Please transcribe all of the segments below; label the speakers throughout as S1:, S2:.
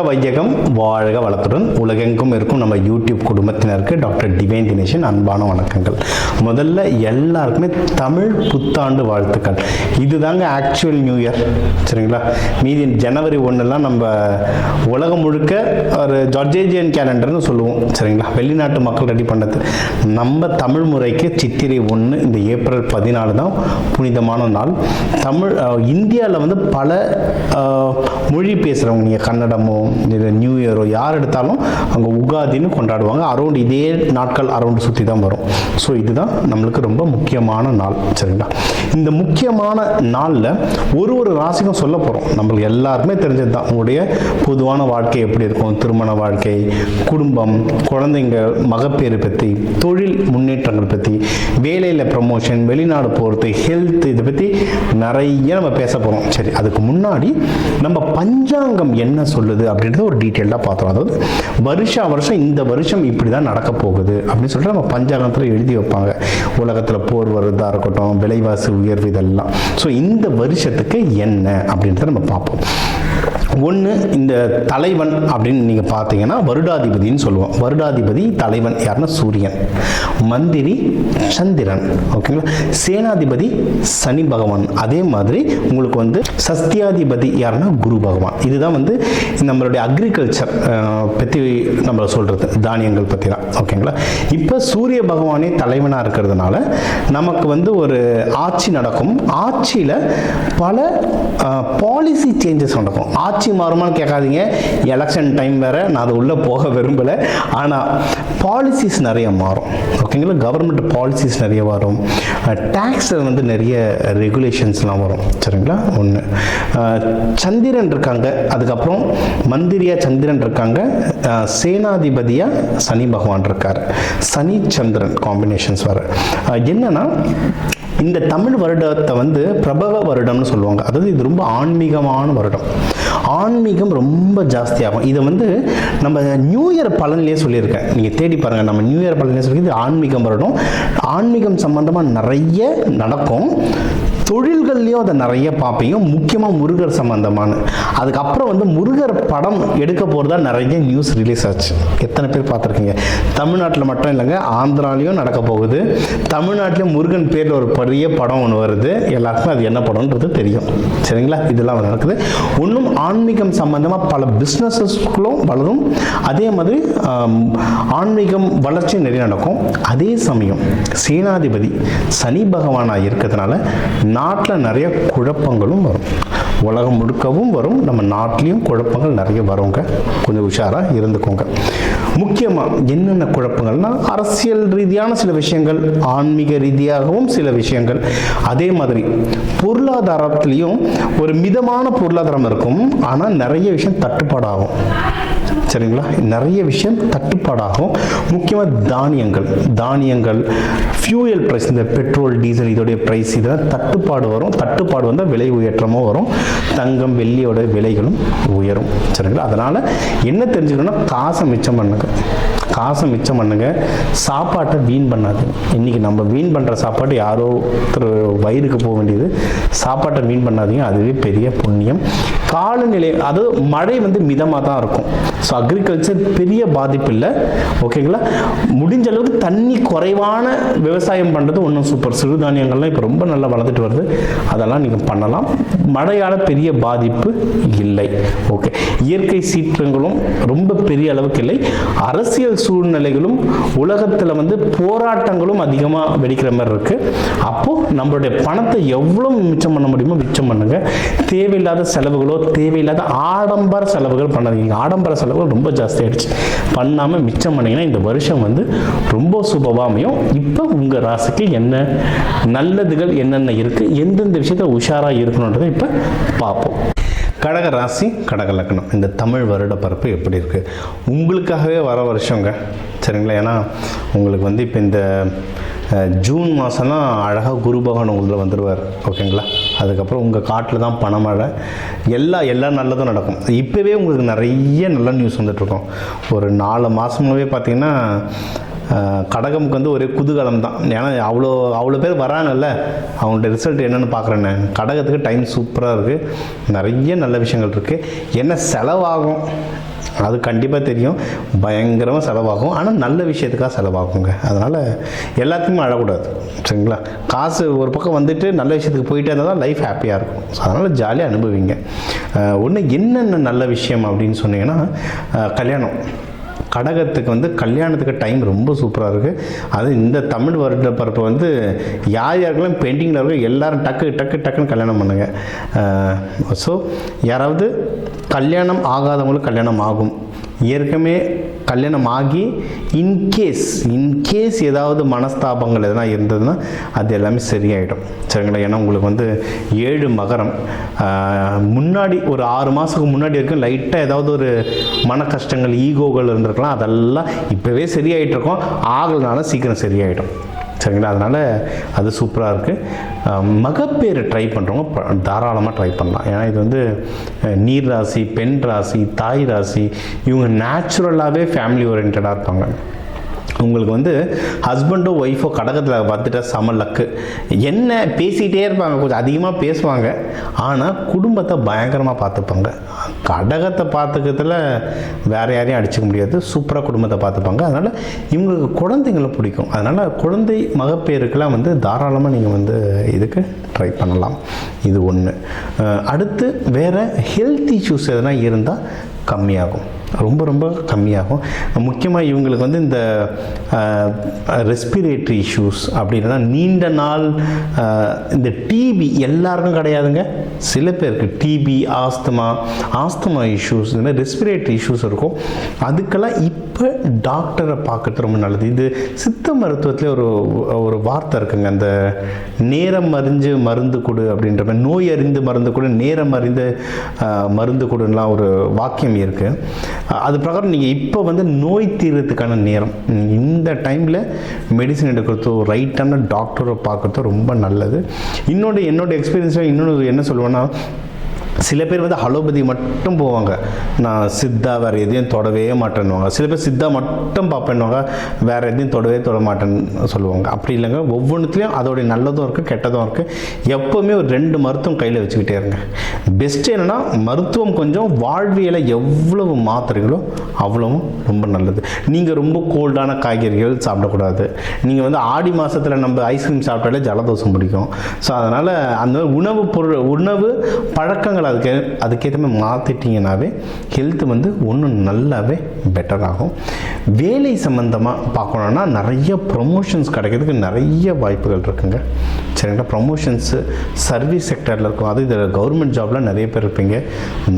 S1: வையகம் வாழ்க வளத்துடன் உலகெங்கும் இருக்கும் நம்ம யூடியூப் குடும்பத்தினருக்கு டாக்டர் டிவைன் தினேஷன் அன்பான வணக்கங்கள். முதல்ல எல்லாருக்குமே தமிழ் புத்தாண்டு வாழ்த்துக்கள். இதுதாங்க ஆக்சுவல் நியூ இயர், சரிங்களா? மீதி ஜனவரி 1 நம்ம உலகம் முழுக்க ஒரு ஜார்ஜேஜியன் கேலண்டர்னு சொல்லுவோம், சரிங்களா? வெளிநாட்டு மக்கள் ரெடி பண்ணது. நம்ம தமிழ் முறைக்கு சித்திரை 1 இந்த ஏப்ரல் 14 தான் புனிதமான நாள். தமிழ் இந்தியாவில் பல மொழி பேசுகிறவங்க, நீங்கள் கன்னடமோ இது நியூ இயரோ யார் எடுத்தாலும் அங்கே உகாதின்னு கொண்டாடுவாங்க. அரௌண்ட் இதே நாட்கள் அரௌண்ட் சுற்றி தான் வரும். ஸோ இதுதான் நம்மளுக்கு ரொம்ப முக்கியமான நாள், சரிங்களா? இந்த முக்கியமான நாளில் ஒரு ராசிக்கும் சொல்ல போகிறோம். நம்மளுக்கு எல்லாருக்குமே தெரிஞ்சது தான். உங்களுடைய பொதுவான வாழ்க்கை எப்படி இருக்கும், திருமண வாழ்க்கை, குடும்பம், குழந்தைங்க, மகப்பேறு பற்றி, தொழில் முன்னேற்றங்கள் பற்றி, வேலையில் ப்ரமோஷன், வெளிநாடு போகிறது, ஹெல்த், இதை பற்றி நிறைய நம்ம பேச போகிறோம். சரி, அதுக்கு முன்னாடி நம்ம பஞ்சாங்கம் என்ன சொல்லுது அப்படின்றத ஒரு டீட்டெயிலாக பார்த்தோம். அதாவது வருஷம் இந்த வருஷம் இப்படி தான் நடக்க போகுது அப்படின்னு சொல்லிட்டு நம்ம பஞ்சாங்கத்தில் எழுதி வைப்பாங்க. உலகத்தில் போர் வருவதாக இருக்கட்டும், விலைவாசி உயர்வு, இதெல்லாம். ஸோ இந்த வருஷத்துக்கு என்ன அப்படின்றத நம்ம பார்ப்போம். ஒன்று, இந்த தலைவன் அப்படின்னு நீங்கள் பார்த்தீங்கன்னா வருடாதிபதினு சொல்லுவோம். வருடாதிபதி தலைவன் யாருன்னா சூரியன், மந்திரி சந்திரன், ஓகேங்களா? சேனாதிபதி சனி பகவான். அதே மாதிரி உங்களுக்கு சஸ்தியாதிபதி யாருன்னா குரு பகவான். இதுதான் நம்மளுடைய அக்ரிகல்ச்சர் பற்றி நம்ம சொல்கிறது, தானியங்கள் பற்றி தான், ஓகேங்களா? இப்போ சூரிய பகவானே தலைவனாக இருக்கிறதுனால நமக்கு ஒரு ஆட்சி நடக்கும். ஆட்சியில் பல பாலிசி சேஞ்சஸ் நடக்கும். ஆட்சி மாறுமான்னு கேட்காதீங்க, எலெக்ஷன் டைம் வேற, நான் அது உள்ளே போக விரும்பலை. ஆனால் பாலிசிஸ் நிறைய மாறும், ஓகேங்களா? கவர்மெண்ட் பாலிசிஸ் நிறைய வரும். டேக்ஸ் நிறைய ரெகுலேஷன்ஸ்லாம் வரும், சரிங்களா? ஒன்று, சந்திரன் இருக்காங்க, அதுக்கப்புறம் மந்திரியா சந்திரன் இருக்காங்க, சேனாதிபதியா சனி பகவான் இருக்கார். சனி சந்திரன் காம்பினேஷன்ஸ் வர என்னன்னா, இந்த தமிழ் வருடத்தை பிரபவ வருடம்னு சொல்லுவாங்க. அதாவது இது ரொம்ப ஆன்மீகமான வருடம். ஆன்மீகம் ரொம்ப ஜாஸ்தியாகும். இதை நம்ம நியூ இயர் பலன்லேயே சொல்லியிருக்கேன், நீங்கள் தேடி பாருங்கள். நம்ம நியூ இயர் பலன்லேயே சொல்லி இது ஆன்மீகம் வருடம். ஆன்மீகம் சம்பந்தமாக நிறைய நடக்கும். தொழில்கள்லையும் அதை நிறைய பார்ப்பீங்க, முக்கியமாக முருகர் சம்பந்தமான. அதுக்கப்புறம் முருகர் படம் எடுக்க போகிறதா நிறைய நியூஸ் ரிலீஸ் ஆச்சு. எத்தனை பேர் பார்த்துருக்கீங்க? தமிழ்நாட்டில் மட்டும் இல்லைங்க, ஆந்திராலையும் நடக்க போகுது. தமிழ்நாட்டிலையும் முருகன் பேரில் ஒரு பெரிய படம் ஒன்று வருது. எல்லாருக்கும் அது என்ன படம்ன்றது தெரியும், சரிங்களா? இதெல்லாம் நடக்குது. இன்னும் ஆன்மீகம் சம்பந்தமாக பல பிஸ்னஸஸ்களும் வளரும். அதே மாதிரி ஆன்மீகம் வளர்ச்சி நிறைய நடக்கும். அதே சமயம் சேனாதிபதி சனி பகவானாக இருக்கிறதுனால நாட்டில் நிறைய குழப்பங்களும் வரும். உலகம் முழுக்கவும் வரும், நம்ம நாட்டிலையும் குழப்பங்கள் நிறைய வருங்க. கொஞ்சம் உஷாராக இருந்துக்கோங்க. முக்கியமாக என்னென்ன குழப்பங்கள்னா, அரசியல் ரீதியான சில விஷயங்கள், ஆன்மீக ரீதியாகவும் சில விஷயங்கள். அதே மாதிரி பொருளாதாரத்திலையும் ஒரு மிதமான பொருளாதாரம் இருக்கும், ஆனால் நிறைய விஷயம் தட்டுப்பாடாகும், சரிங்களா? நிறைய விஷயம் தட்டுப்பாடாகும். முக்கியமாக தானியங்கள், ஃபியூயல் ப்ரைஸ், இந்த பெட்ரோல், டீசல், இதோடைய ப்ரைஸ், இதெல்லாம் தட்டுப்பாடு வரும். தட்டுப்பாடு வந்தால் விலை உயற்றமும் வரும். தங்கம், வெள்ளியோட விலைகளும் உயரும், சரிங்களா? அதனால் என்ன தெரிஞ்சுக்கணும்னா, காசை மிச்சம் பண்ணுங்க. சாப்பாட்டை வீண் பண்ணாதீங்க. இன்றைக்கி நம்ம வீண் பண்ணுற சாப்பாடு யாரோ வயிறுக்கு போக வேண்டியது. சாப்பாட்டை வீண் பண்ணாதீங்க, அதுவே பெரிய புண்ணியம். காலநிலை, அதாவது மழை மிதமாக தான் இருக்கும். ஸோ அக்ரிகல்ச்சர் பெரிய பாதிப்பு இல்லை, ஓகேங்களா? முடிஞ்ச அளவுக்கு தண்ணி குறைவான விவசாயம் பண்ணுறது ஒன்றும் சூப்பர். சிறுதானியங்கள்லாம் இப்போ ரொம்ப நல்லா வளர்ந்துட்டு வருது, அதெல்லாம் நீங்கள் பண்ணலாம். மழையால் பெரிய பாதிப்பு இல்லை, ஓகே? இயற்கை சீற்றங்களும் ரொம்ப பெரிய அளவுக்கு இல்லை. அரசியல் சூழ்நிலைகளும் உலகத்தில் போராட்டங்களும் அதிகமாக வெடிக்கிற மாதிரி இருக்குது. அப்போது நம்மளுடைய பணத்தை எவ்வளோ மிச்சம் பண்ண முடியுமோ மிச்சம் பண்ணுங்க. தேவையில்லாத செலவுகளோ, தேவையில்லாத ஆடம்பர செலவுகள் பண்ணாதீங்க. ஆடம்பர செலவுகள் ரொம்ப ஜாஸ்தி ஆயிடுச்சு. பண்ணாமல் மிச்சம் பண்ணிங்கன்னா இந்த வருஷம் ரொம்ப சுபவாமையும். இப்போ உங்கள் ராசிக்கு என்ன நல்லதுகள் என்னென்ன இருக்குது, எந்தெந்த விஷயத்தை உஷாராக இருக்கணுன்றதை இப்போ பார்ப்போம். கடக ராசி, கடக லக்னம், இந்த தமிழ் வருட பரப்பு எப்படி இருக்குது? உங்களுக்காகவே வர வருஷங்க, சரிங்களா? ஏன்னா உங்களுக்கு இப்போ இந்த ஜூன் மாதம்லாம் அழகாக குரு பகவான் உங்களில் வந்துடுவார், ஓகேங்களா? அதுக்கப்புறம் உங்கள் காட்டில் தான் பணமழை, எல்லா நல்லதும் நடக்கும். இப்போவே உங்களுக்கு நிறைய நல்ல நியூஸ் வந்துட்டுருக்கோம். ஒரு 4 மாதமாகவே பார்த்திங்கன்னா கடகமுக்கு வந்து ஒரே குதூகலம் தான். ஏன்னா அவ்வளோ பேர் வராங்கல்ல, அவங்களோட ரிசல்ட் என்னென்னு பார்க்குறேன்னு. கடகத்துக்கு டைம் சூப்பராக இருக்குது, நிறைய நல்ல விஷயங்கள் இருக்குது. என்ன செலவாகும் அது கண்டிப்பாக தெரியும், பயங்கரமாக செலவாகும். ஆனால் நல்ல விஷயத்துக்காக செலவாகுங்க. அதனால் எல்லாத்துக்குமே அழக்கூடாது, சரிங்களா? காசு ஒரு பக்கம் வந்துட்டு நல்ல விஷயத்துக்கு போயிட்டே இருந்தால் தான் லைஃப் ஹாப்பியாக இருக்கும். ஸோ அதனால் ஜாலியாக அனுபவிங்க. ஒன்று என்னென்ன நல்ல விஷயம் அப்படின்னு சொன்னீங்கன்னா, கல்யாணம். கடகத்துக்கு வந்து கல்யாணத்துக்கு டைம் ரொம்ப சூப்பராக இருக்குது. அது இந்த தமிழ் வருட பிறப்பு வந்து யார் யாருக்கெல்லாம் பெயிண்டிங்கில் இருக்க எல்லாரும் டக்குன்னு கல்யாணம் பண்ணுங்க. ஸோ யாராவது கல்யாணம் ஆகாதவங்களுக்கு கல்யாணம் ஆகும். ஏற்கனவே கல்யாணம் ஆகி இன்கேஸ் ஏதாவது மனஸ்தாபங்கள் எதனா இருந்ததுன்னா அது எல்லாமே சரியாயிடும், சரிங்களா? ஏன்னா உங்களுக்கு வந்து 7 மகரம். முன்னாடி ஒரு 6 மாதத்துக்கு முன்னாடி வரைக்கும் லைட்டாக ஏதாவது ஒரு மன கஷ்டங்கள், ஈகோகள் இருந்திருக்கலாம். அதெல்லாம் இப்போவே சரியாயிட்டு இருக்கோம், ஆகலனால சீக்கிரம் சரியாயிடும், சரிங்களா? அதனால் அது சூப்பராக இருக்குது. மகப்பேறு ட்ரை பண்ணுறவங்க தாராளமாக ட்ரை பண்ணலாம். ஏன்னா இது வந்து நீர் ராசி, பெண் ராசி, தாய் ராசி, இவங்க நேச்சுரலாகவே ஃபேமிலி ஓரியன்டாக இருப்பாங்க. உங்களுக்கு வந்து ஹஸ்பண்டோ ஒய்ஃபோ கடகத்தில் பார்த்துட்டா செம லக்கு. என்ன பேசிகிட்டே இருப்பாங்க, கொஞ்சம் அதிகமாக பேசுவாங்க, ஆனால் குடும்பத்தை பயங்கரமாக பார்த்துப்பாங்க. கடகத்தை பார்த்துக்கிறதுல வேறு யாரையும் அடிச்சுக்க முடியாது, சூப்பராக குடும்பத்தை பார்த்துப்பாங்க. அதனால் இவங்களுக்கு குழந்தைங்களை பிடிக்கும். அதனால் குழந்தை மகப்பேருக்கெல்லாம் வந்து தாராளமாக நீங்கள் வந்து இதுக்கு ட்ரை பண்ணலாம். இது ஒன்று. அடுத்து வேறு ஹெல்த் இஷ்யூஸ் எதனா இருந்தால் கம்மியாகும், ரொம்ப கம்மியாகும். முக்கியமாக இவங்களுக்கு வந்து இந்த ரெஸ்பிரேட்டரி இஷ்யூஸ் அப்படின்னா நீண்ட நாள் இந்த டிபி எல்லாருக்கும் கிடையாதுங்க, சில பேருக்கு டிபி, ஆஸ்துமா இஷ்யூஸ், இந்த மாதிரி ரெஸ்பிரேட்டரி இஷ்யூஸ் இருக்கும். அதுக்கெல்லாம் இப்போ டாக்டரை பார்க்கறது ரொம்ப நல்லது. இது சித்த மருத்துவத்தில் ஒரு வார்த்தை இருக்குங்க, அந்த நேரம் அறிஞ்சு மருந்து கொடு அப்படின்ற மாதிரி, நோய் அறிந்து மருந்து கொடு, நேரம் அறிந்து மருந்து கொடுலாம் ஒரு வாக்கியம் இருக்குது. அது பிரகாரம் நீங்கள் இப்போ வந்து நோய் தீர்றதுக்கான நேரம், இந்த டைமில் மெடிசன் எடுக்கிறதோ ரைட்டான டாக்டரை பார்க்குறதோ ரொம்ப நல்லது. என்னோட எக்ஸ்பீரியன்ஸில் இன்னொன்று என்ன சொல்லுவேன்னா, சில பேர் வந்து அலோபதி மட்டும் போவாங்க, நான் சித்தா வேறு எதையும் தொடவே மாட்டேன்னுவாங்க. சில பேர் சித்தா மட்டும் பார்ப்பேன்னுவாங்க, வேறு எதையும் தொட மாட்டேன்னு சொல்லுவாங்க. அப்படி இல்லைங்க, ஒவ்வொன்றுத்துலேயும் அதோடைய நல்லதும் இருக்குது கெட்டதும் இருக்குது. எப்போவுமே ஒரு 2 மருத்துவம் கையில் வச்சுக்கிட்டே இருங்க. பெஸ்ட்டு என்னென்னா, மருத்துவம் கொஞ்சம், வாழ்வியலை எவ்வளவு மாற்றுறீங்களோ அவ்வளவும் ரொம்ப நல்லது. நீங்கள் ரொம்ப கோல்டான காய்கறிகள் சாப்பிடக்கூடாது. நீங்கள் வந்து ஆடி மாதத்தில் நம்ம ஐஸ்கிரீம் சாப்பிட்டாலே ஜலதோஷம் பிடிக்கும். ஸோ அதனால் அந்த உணவு பழக்கங்கள் அதுக்கேற்ற மாதிரி மாற்றிட்டிங்கனாவே ஹெல்த் வந்து ஒன்றும் நல்லாவே பெட்டர் ஆகும். வேலை சம்மந்தமாக பார்க்கணுன்னா நிறைய ப்ரொமோஷன்ஸ் கிடைக்கிறதுக்கு நிறைய வாய்ப்புகள் இருக்குங்க, சரிங்களா? ப்ரொமோஷன்ஸு சர்வீஸ் செக்டரில் இருக்கும், அது இதில் கவர்மெண்ட் ஜாபில் நிறைய பேர் இருப்பீங்க,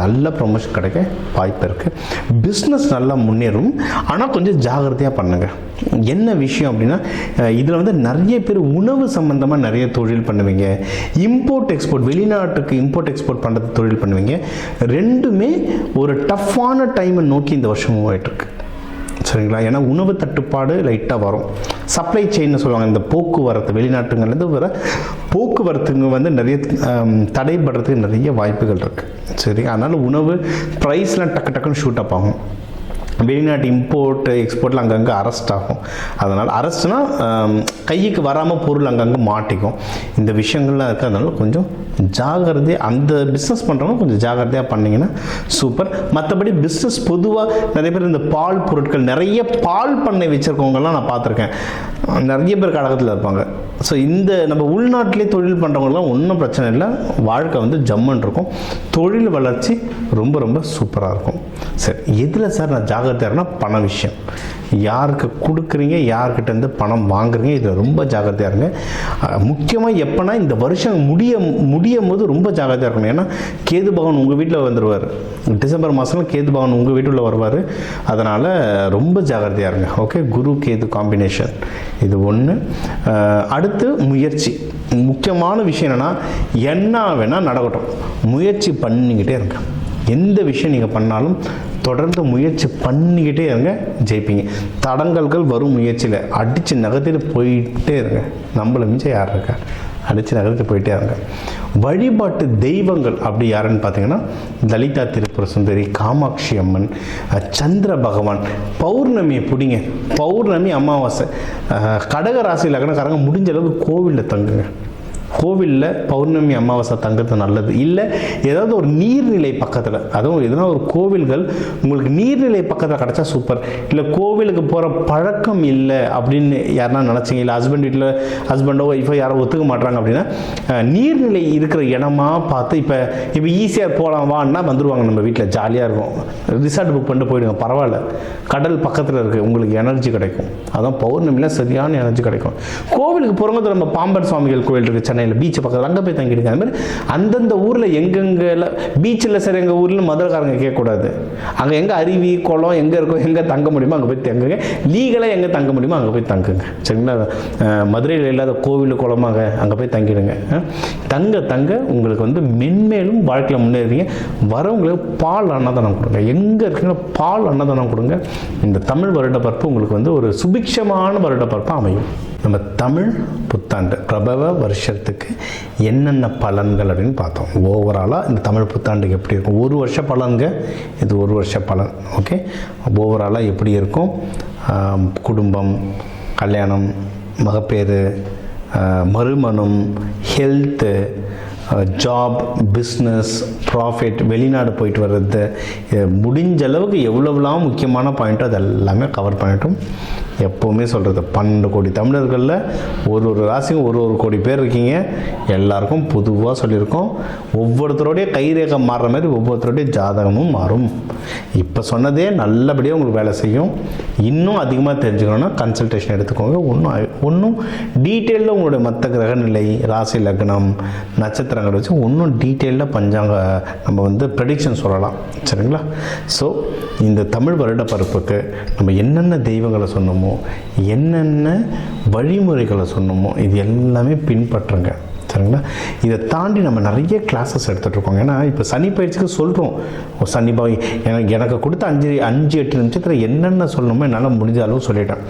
S1: நல்ல ப்ரொமோஷன் கிடைக்க வாய்ப்பு இருக்குது. பிஸ்னஸ் நல்லா முன்னேறும், ஆனால் கொஞ்சம் ஜாகிரதையாக பண்ணுங்கள். என்ன விஷயம் அப்படின்னா, இதில் வந்து நிறைய பேர் உணவு சம்மந்தமாக நிறைய தொழில் பண்ணுவீங்க, இம்போர்ட் எக்ஸ்போர்ட், வெளிநாட்டுக்கு இம்போர்ட் எக்ஸ்போர்ட் பண்ணுறது தொழில் பண்ணுவீங்க. ரெண்டுமே ஒரு டஃப்பான டைமை நோக்கி இந்த வருஷம் மூவ் ஆகிட்டுருக்கு, சரிங்களா? ஏன்னா உணவு தட்டுப்பாடு லைட்டாக வரும். சப்ளை செயின்னு சொல்லுவாங்க, இந்த போக்குவரத்து, வெளிநாட்டுங்கள்லேருந்து வர போக்குவரத்துங்க வந்து நிறைய தடைபடுறதுக்கு நிறைய வாய்ப்புகள் இருக்குது, சரி? அதனால் உணவு ப்ரைஸ்லாம் டக்குன்னு ஷூட் அப் ஆகும். வெளிநாட்டு இம்போர்ட் எக்ஸ்போர்ட்டில் அங்கங்கே அரெஸ்ட் ஆகும். அதனால் அரெஸ்ட்னா கைக்கு வராமல் பொருள் அங்கங்கே மாட்டிக்கும். இந்த விஷயங்கள்லாம் இருக்குது. அதனால கொஞ்சம் ஜாகிரதையாக அந்த பிஸ்னஸ் பண்ணுறவங்க கொஞ்சம் ஜாகிரதையாக பண்ணிங்கன்னா சூப்பர். மற்றபடி பிஸ்னஸ் பொதுவாக நிறைய பேர் இந்த பால் பொருட்கள், நிறைய பால் பண்ணை வச்சுருக்கவங்கலாம் நான் பார்த்துருக்கேன், நிறைய பேர் கடகத்தில் இருப்பாங்க. ஸோ இந்த நம்ம உள்நாட்டிலே தொழில் பண்ணுறவங்களாம் ஒன்றும் பிரச்சனை இல்லை, வாழ்க்கை வந்து ஜம்மன் இருக்கும், தொழில் வளர்ச்சி ரொம்ப சூப்பராக இருக்கும். சரி, எதில் சார் நான் ஜாகிரதையாக இருக்கேன்னா பண விஷயம். யாருக்கு கொடுக்குறீங்க, யார்கிட்டேருந்து பணம் வாங்குறீங்க, இதில் ரொம்ப ஜாகிரதையாக இருங்க. முக்கியமாக எப்போனா இந்த வருஷம் முடியும் போது ரொம்ப ஜாகிரதையாக இருக்கணும். ஏன்னா கேது பகவான் உங்கள் வீட்டில் வந்துடுவார், டிசம்பர் மாதம் கேது பகவான் உங்கள் வீட்டில் வருவார். அதனால் ரொம்ப ஜாகிரதையாக இருங்க, ஓகே? குரு கேது காம்பினேஷன் இது ஒன்று. அடுத்து முயற்சி, முக்கியமான விஷயம் என்னென்னா, என்ன வேணால் நடக்கட்டும், முயற்சி பண்ணிக்கிட்டே இருங்க. எந்த விஷயம் நீங்கள் பண்ணாலும் தொடர்ந்து முயற்சி பண்ணிக்கிட்டே இருங்க, ஜெயிப்பீங்க. தடங்கல்கள் வரும் முயற்சியில் அடித்து நகர்த்திட்டு போயிட்டே இருங்க. நம்மளை மிஞ்சம் யார் இருக்கா? அடித்து நகர்த்து போயிட்டே இருங்க. வழிபாட்டு தெய்வங்கள் அப்படி யாருன்னு பார்த்தீங்கன்னா லலிதா திரிபுர சுந்தரி, காமாட்சி அம்மன், சந்திர பகவான். பௌர்ணமியை பிடிங்க, பௌர்ணமி அமாவாசை. கடக ராசி லக்னக்காரங்க முடிஞ்ச அளவுக்கு கோவிலில் தங்குங்க. கோவிலில் பௌர்ணமி அமாவாசை தங்கிறது நல்லது. இல்லை ஏதாவது ஒரு நீர்நிலை பக்கத்தில், அதுவும் எதுனா ஒரு கோவில்கள் உங்களுக்கு நீர்நிலை பக்கத்தில் கிடச்சா சூப்பர். இல்லை கோவிலுக்கு போகிற பழக்கம் இல்லை அப்படின்னு யாருன்னா நினச்சிங்க, இல்லை ஹஸ்பண்டோ ஒய்ஃபோ யாரோ ஒத்துக்க மாட்டாங்க அப்படின்னா நீர்நிலை இருக்கிற இடமா பார்த்து இப்போ ஈஸியாக போகலாம் வான்னா வந்துடுவாங்க. நம்ம வீட்டில் ஜாலியாக இருக்கும். ரிசார்ட் புக் பண்ணிட்டு போயிடுங்க, பரவாயில்ல. கடல் பக்கத்தில் இருக்குது, உங்களுக்கு எனர்ஜி கிடைக்கும். அதான் பௌர்ணமியில் சரியான எனர்ஜி கிடைக்கும். கோவிலுக்கு போகிறவங்க நம்ம பாம்பன் சுவாமிகள் கோவில் இருக்குது சென்னையில், பீச் பக்கத்தில், அங்கே போய் தங்கிடுங்க. அது மாதிரி அந்தந்த ஊரில் எங்கெங்கெல்லாம் பீச்சில் சரி, எங்கள் ஊரில் மதுரைக்காரங்க கேட்கக்கூடாது. அங்கே எங்கே அருவி குளம் எங்கே இருக்கோ, எங்கே தங்க முடியுமோ அங்கே போய் தங்குங்க. லீகலாக எங்கே தங்க முடியுமோ அங்கே போய் தங்குங்க. சரிங்களா? மதுரையில் இல்லாத கோவில் குளமாக அங்கே போய் தங்கிடுங்க. தங்க உங்களுக்கு வந்து மென்மேலும் வாழ்க்கையில் முன்னேறீங்க. வரவங்களுக்கு பால் அன்னதானம் கொடுங்க. எங்கே இருக்கீங்களோ பால் அன்னதானம் கொடுங்க. இந்த தமிழ் வருடப்பரப்பு உங்களுக்கு வந்து ஒரு சுபிக்ஷமான வருடப்பரப்பாக அமையும். நம்ம தமிழ் புத்தாண்டு பிரபவ வருஷத்துக்கு என்னென்ன பலன்கள் அப்படின்னு பார்த்தோம். ஓவராலாக இந்த தமிழ் புத்தாண்டுக்கு எப்படி இருக்கும், ஒரு வருஷ பலன்க, இது ஒரு வருஷ பலன். ஓகே, ஓவராலாக எப்படி இருக்கும்? குடும்பம், கல்யாணம், மகப்பேறு, மறுமணம், ஹெல்த்து, ஜாப், பிஸ்னஸ், ப்ராஃபிட், வெளிநாடு போயிட்டு வர்றது, முடிஞ்ச அளவுக்கு எவ்வளோலாம் முக்கியமான பாயிண்ட்டோ அது எல்லாமே கவர் பண்ணிட்டோம். எப்போவுமே சொல்கிறது 12 கோடி தமிழர்களில் ஒரு ராசிக்கும் ஒரு கோடி பேர் இருக்கீங்க. எல்லாருக்கும் பொதுவாக சொல்லியிருக்கோம். ஒவ்வொருத்தருடைய கைரேகை மாறுற மாதிரி ஒவ்வொருத்தருடைய ஜாதகமும் மாறும். இப்போ சொன்னதே நல்லபடியாக உங்களுக்கு வேலை செய்யும். இன்னும் அதிகமாக தெரிஞ்சுக்கணுன்னா கன்சல்டேஷன் எடுத்துக்கோங்க. ஒன்றும் டீட்டெயிலில் உங்களுடைய மற்ற கிரகநிலை, ராசி லக்னம், நட்சத்திரங்களை வச்சு இன்னும் டீட்டெயிலில் பஞ்சாங்க நம்ம வந்து ப்ரெடிக்ஷன் சொல்லலாம். சரிங்களா? ஸோ இந்த தமிழ் வருட பருப்புக்கு நம்ம என்னென்ன தெய்வங்களை சொன்னோமோ, என்னென்ன வழிமுறைகளை சொன்னோமோ இது எல்லாமே பின்பற்றுங்க. சரிங்களா? இதை தாண்டி நம்ம நிறைய கிளாஸஸ் எடுத்துகிட்ருக்கோம். ஏன்னா இப்போ சனி பயிற்சிக்கு சொல்கிறோம், சனி எனக்கு கொடுத்த 5-8 நிமிஷத்தில் என்னென்ன சொல்லணுமோ என்னால் முடிஞ்ச அளவு சொல்லிட்டேன்.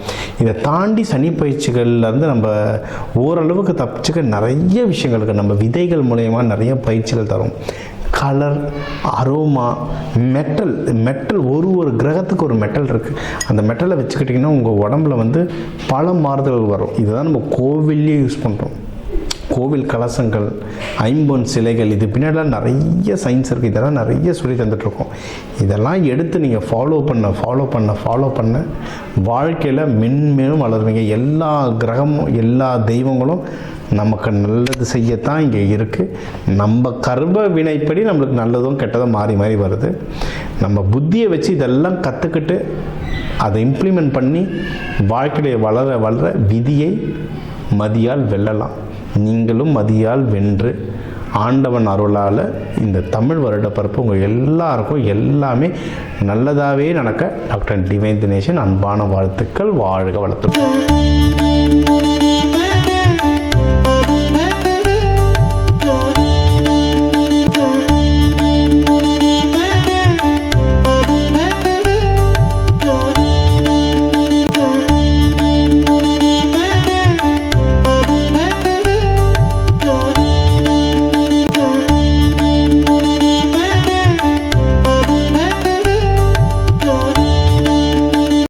S1: இதை தாண்டி சனி பயிற்சிகள்லேருந்து நம்ம ஓரளவுக்கு தப்பிச்சுக்க நிறைய விஷயங்களுக்கு நம்ம விதைகள் மூலயமா நிறைய பயிற்சிகள் தரும். கலர், அரோமா, மெட்டல் ஒரு கிரகத்துக்கு ஒரு மெட்டல் இருக்குது. அந்த மெட்டலை வச்சுக்கிட்டிங்கன்னா உங்கள் உடம்புல வந்து பல மாறுதல்கள் வரும். இதுதான் நம்ம கோவில்லே யூஸ் பண்ணுறோம். கோவில் கலசங்கள், ஐம்பொன் சிலைகள், இது பின்னாடிலாம் நிறைய சயின்ஸ் இருக்குது. இதெல்லாம் நிறைய சொல்லி தந்துட்டுருக்கோம். இதெல்லாம் எடுத்து நீங்கள் ஃபாலோ பண்ண வாழ்க்கையில் மென்மேலும் வளருவீங்க. எல்லா கிரகமும் எல்லா தெய்வங்களும் நமக்கு நல்லது செய்யத்தான் இங்கே இருக்குது. நம்ம கர்ம வினைப்படி நம்மளுக்கு நல்லதும் கெட்டதும் மாறி வருது. நம்ம புத்தியை வச்சு இதெல்லாம் கற்றுக்கிட்டு அதை இம்ப்ளிமெண்ட் பண்ணி வாழ்க்கையை வளர விதியை மதியால் வெல்லலாம். நீங்களும் மதியால் வென்று ஆண்டவன் அருளால் இந்த தமிழ் வருடப்பரப்பு உங்கள் எல்லாருக்கும் எல்லாமே நல்லதாகவே நடக்க டாக்டர் டிவைன் தினேஷன் அன்பான வாழ்த்துக்கள். வாழ்க வளர்த்து.